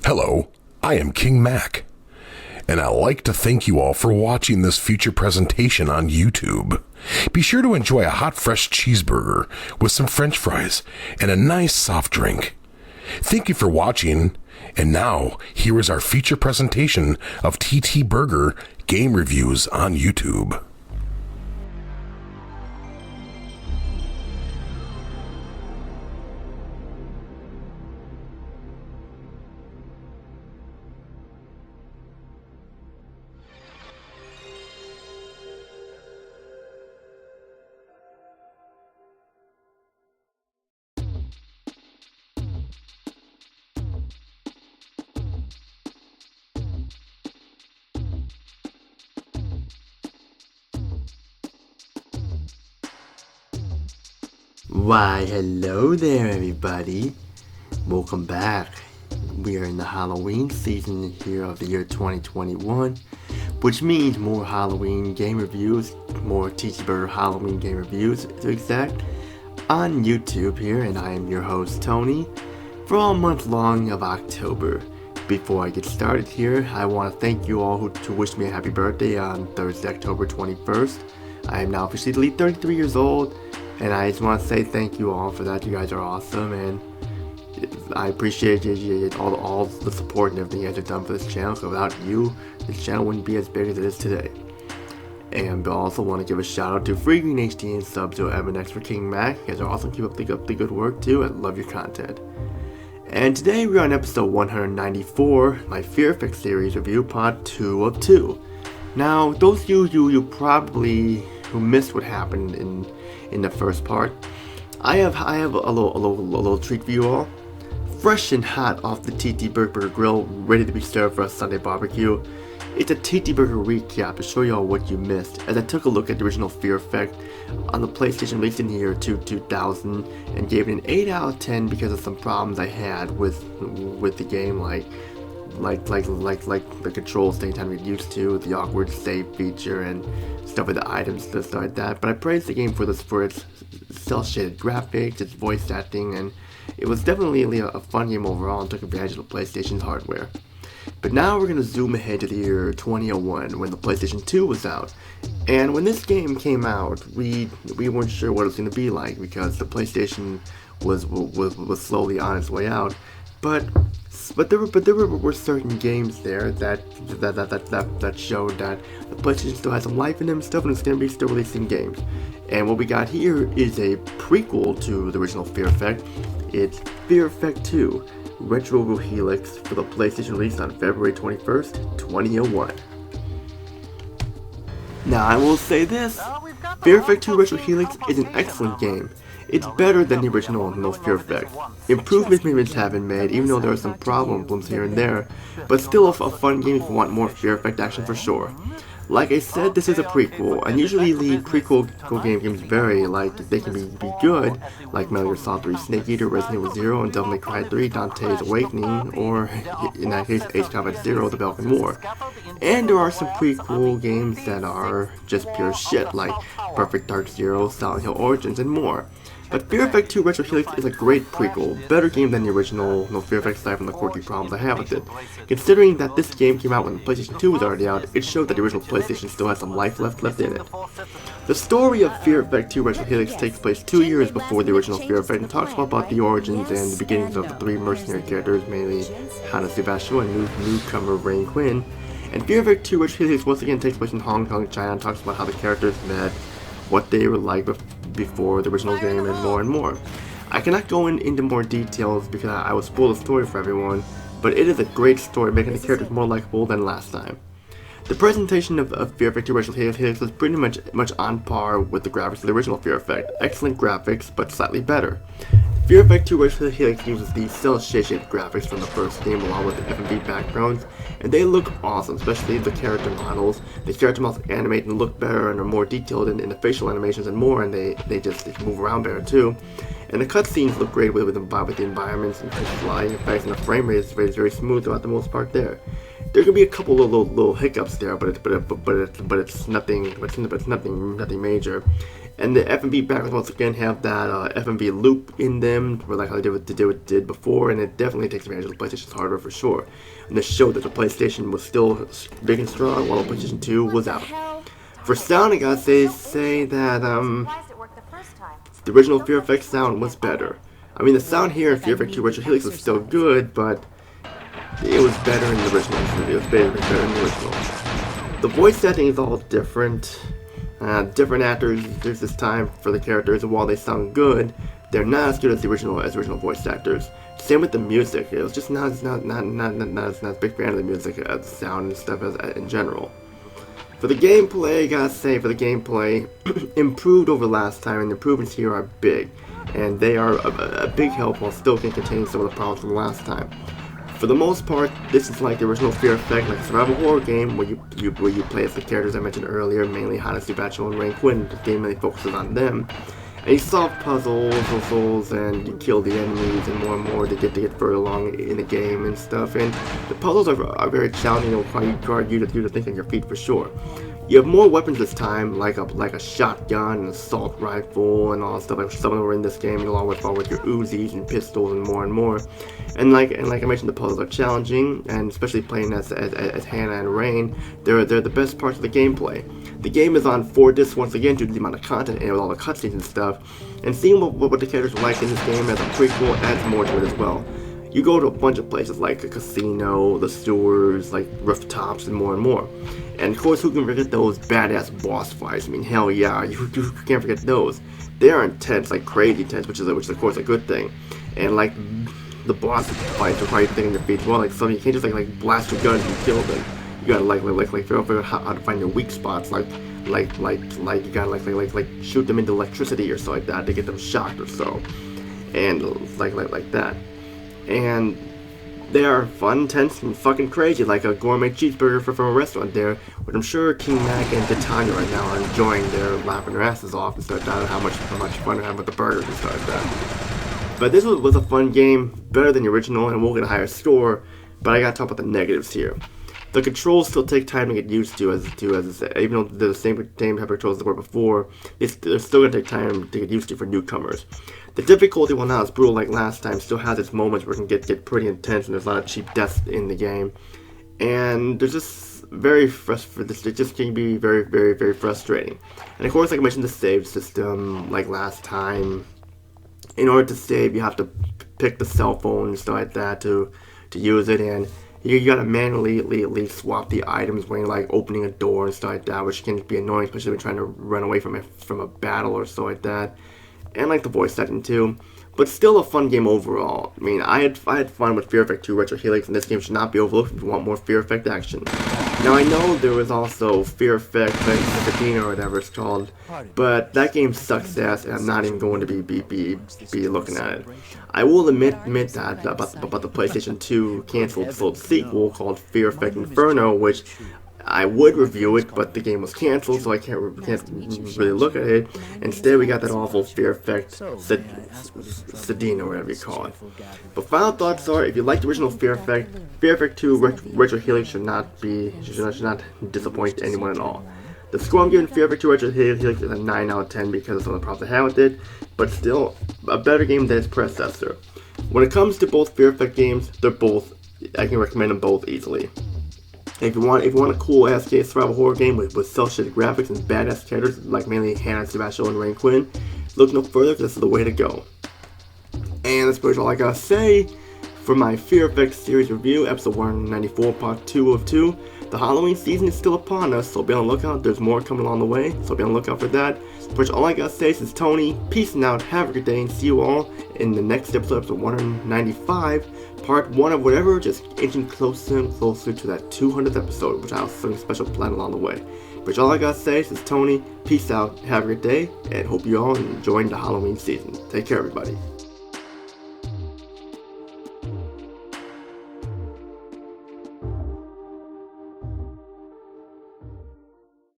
Hello, I am King Mac, and I'd like to thank you all for watching this feature presentation on YouTube. Be sure to enjoy a hot fresh cheeseburger with some french fries and a nice soft drink. Thank you for watching, and now here is our feature presentation of TTBurger game reviews on YouTube. Why, hello there everybody. Welcome back. We are in the Halloween season here of the year 2021, which means more Halloween game reviews, more TTBurger Halloween game reviews to exact, on YouTube here, and I am your host Tony, for all month long of October. Before I get started here, I want to thank you all who wished me a happy birthday on Thursday, October 21st. I am now officially 33 years old, and I just want to say thank you all for that. You guys are awesome, and I appreciate all the support and everything you guys have done for this channel. So without you, this channel wouldn't be as big as it is today. And I also want to give a shout out to Free Green HD and SubZeroMNX for King Mac. You guys are awesome. Keep up the good work too. I love your content. And today we're on episode 194, my Fear Effect series review, part 2 of 2. Now, those of you probably who missed what happened in the first part, I have a little treat for you all. Fresh and hot off the TTBurger grill, ready to be served for a Sunday barbecue. It's a TTBurger recap to show you all what you missed, as I took a look at the original Fear Effect on the PlayStation released in the year 2000 and gave it an 8 out of 10 because of some problems I had with the game, like the controls taking time to get used to, the awkward save feature, and stuff with the items, stuff like that. But I praised the game for its cel-shaded graphics, its voice acting, and it was definitely a fun game overall and took advantage of the PlayStation's hardware. But now we're going to zoom ahead to the year 2001 when the PlayStation 2 was out. And when this game came out, we weren't sure what it was going to be like because the PlayStation was slowly on its way out. But there were certain games there that showed that the PlayStation still had some life in them stuff, and it's going to be still releasing games. And what we got here is a prequel to the original Fear Effect. It's Fear Effect 2, Retro Helix, for the PlayStation release on February 21st, 2001. Now I will say this, Fear Effect 2 Retro Helix is an excellent game. It's better than the original Fear Effect. Improvements have been made, even though there are some problems here and there, but still a fun game if you want more Fear Effect action for sure. Like I said, this is a prequel, and usually the prequel games vary, like they can be good, like Metal Gear Solid 3 Snake Eater, Resident Evil 0, and Devil May Cry 3 Dante's Awakening, or in that case Ace Combat 0, The Belgian War. And there are some prequel games that are just pure shit, like Perfect Dark Zero, Silent Hill Origins, and more. But Fear Effect 2 Retro Helix is a great prequel, better game than the original Fear Effect aside from the quirky problems I have with it. Considering that this game came out when the PlayStation 2 was already out, it showed that the original PlayStation still has some life left in it. The story of Fear Effect 2 Retro Helix takes place 2 years before the original Fear Effect and talks about the origins and the beginnings of the 3 mercenary characters, mainly Tsu-Vachel and newcomer Rain Quinn. And Fear Effect 2 Retro Helix once again takes place in Hong Kong, China, and talks about how the characters met, what they were like before the original game, and more and more. I cannot go into more details because I will spoil the story for everyone, but it is a great story, making the characters more likable than last time. The presentation of Fear Effect 2 Retro Helix was pretty much on par with the graphics of the original Fear Effect. Excellent graphics, but slightly better. Fear Effect 2 Retro Helix uses the cel-shaded graphics from the first game along with the FMV backgrounds, and they look awesome, especially the character models. The character models animate and look better and are more detailed in the facial animations and more, and they just move around better too. And the cutscenes look great with the environments and flying effects, and the frame rate is very smooth throughout the most part there. There can be a couple of little hiccups there, but it's nothing major. And the FMV backgrounds once again have that FMV loop in them, where like how they did what they did before, and it definitely takes advantage of the PlayStation's hardware for sure. And this showed that the PlayStation was still big and strong while the PlayStation 2 was out. For sound, I gotta say that the original Fear Effect sound was better. I mean, the sound here in Fear Effect 2 Retro Helix was still good, but it was better in the original. It was better in the original. The voice setting is all different. Different actors there's this time for the characters, and while they sound good, they're not as good as the original voice actors. Same with the music. It was just not as big fan of the music, the sound and stuff as in general. For the gameplay, I gotta say, improved over last time, and the improvements here are big, and they are a big help while still can contain some of the problems from last time. For the most part, this is like the original Fear Effect, like a survival horror game where you play as the characters I mentioned earlier, mainly Eidos, Tsu-Vachel, and Quinn. The game really focuses on them, and you solve puzzles and you kill the enemies and more to get further along in the game and stuff. And the puzzles are very challenging and require you to think on your feet for sure. You have more weapons this time, like a shotgun, an assault rifle, and all that stuff. Like some of them were in this game, along with your Uzis and pistols and more. And like I mentioned, the puzzles are challenging, and especially playing as Hannah and Rain, they're the best parts of the gameplay. The game is on 4 discs once again due to the amount of content and with all the cutscenes and stuff. And seeing what the characters are like in this game as a prequel adds more to it as well. You go to a bunch of places like a casino, the sewers, like rooftops, and more. And of course, who can forget those badass boss fights? I mean, hell yeah, you can't forget those. They are intense, like crazy intense, which is of course a good thing. And like the boss fights require you to think on your feet as well. Like some, you can't just like blast your guns and kill them. You gotta figure out how to find your weak spots. Like you gotta like shoot them into electricity or so like that to get them shocked or so. And like that. And they are fun, intense, and fucking crazy, like a gourmet cheeseburger from a restaurant there, which I'm sure King Mac and Titania right now are enjoying. They're laughing their asses off and stuff like that, how much fun they're having with the burgers and stuff like that. But this was a fun game, better than the original, and we'll get a higher score, but I gotta talk about the negatives here. The controls still take time to get used to, as I said. Even though they're the same type of controls as they were before, they're still going to take time to get used to for newcomers. The difficulty, while not as brutal like last time, still has its moments where it can get pretty intense, and there's a lot of cheap deaths in the game. And there's just it just can be very frustrating. And of course, like I mentioned, the save system, like last time, in order to save, you have to pick the cell phone and stuff like that to use it, and you gotta manually swap the items when you're like opening a door and stuff like that, which can be annoying, especially when you're trying to run away from a battle or so like that. And like the voice setting too. But still a fun game overall. I mean, I had fun with Fear Effect 2 Retro Helix, and this game should not be overlooked if you want more Fear Effect action. Now I know there was also Fear Effect, Pasadena or whatever it's called, but that game sucks ass, and I'm not even going to be looking at it. I will admit that about the PlayStation 2 canceled sequel called Fear Effect Inferno, which I would review it, but the game was canceled, so I can't really look at it. Instead, we got that awful Fear Effect Sedina, or whatever you call it. But final thoughts are, if you like the original Fear Effect 2 Retro Helix should not disappoint anyone at all. The score I'm giving Fear Effect 2 Retro Helix is a 9 out of 10 because of some of the problems I had with it, but still a better game than its predecessor. When it comes to both Fear Effect games, I can recommend them both easily. If you want a cool ass survival horror game with cel-shaded graphics and badass characters like mainly Hannah, Tsu-Vachel, and Rain Quinn, look no further because this is the way to go. And that's pretty much all I gotta say for my Fear Effect series review, episode 194, part 2 of 2. The Halloween season is still upon us, so be on the lookout. There's more coming along the way, so be on the lookout for that. Pretty much all I gotta say is Tony, peace out, have a good day, and see you all in the next episode 195. Part 1 of whatever, just inching closer and closer to that 200th episode, which I have some special plan along the way. But all I gotta say is Tony, peace out, have a good day, and hope you all enjoying the Halloween season. Take care, everybody.